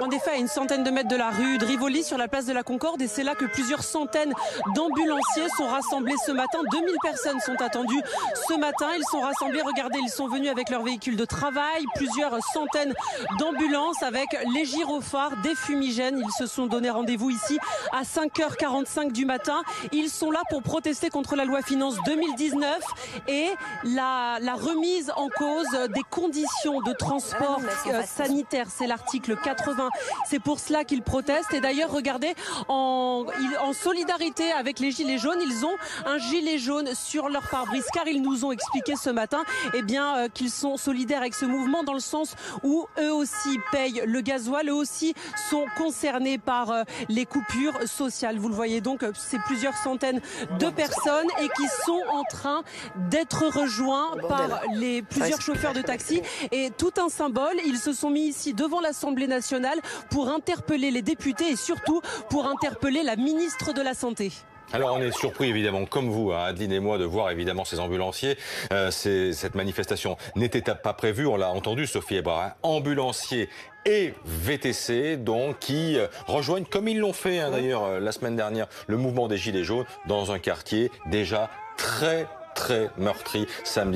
En effet, à une centaine de mètres de la rue de Rivoli, sur la place de la Concorde, et c'est là que plusieurs centaines d'ambulanciers sont rassemblés ce matin. 2000 personnes sont attendues ce matin. Ils sont rassemblés, regardez, ils sont venus avec leurs véhicules de travail, plusieurs centaines d'ambulances avec les gyrophares, des fumigènes. Ils se sont donné rendez-vous ici à 5h45 du matin. Ils sont là pour protester contre la loi Finance 2019 et la remise en cause des conditions de transport sanitaire. C'est l'article 80. C'est pour cela qu'ils protestent. Et d'ailleurs, regardez, en solidarité avec les Gilets jaunes, ils ont un gilet jaune sur leur pare-brise, car ils nous ont expliqué ce matin qu'ils sont solidaires avec ce mouvement dans le sens où eux aussi payent le gasoil, eux aussi sont concernés par les coupures sociales. Vous le voyez donc, c'est plusieurs centaines de personnes et qui sont en train d'être rejoints par plusieurs chauffeurs de taxi. Et tout un symbole, ils se sont mis ici devant l'Assemblée nationale pour interpeller les députés et surtout pour interpeller la ministre de la Santé. Alors on est surpris évidemment, comme vous, Adeline et moi, de voir évidemment ces ambulanciers. Cette manifestation n'était pas prévue, on l'a entendu, Sophie Ebrard, ambulanciers et VTC, donc, qui rejoignent, comme ils l'ont fait d'ailleurs la semaine dernière, le mouvement des Gilets jaunes dans un quartier déjà très meurtri samedi.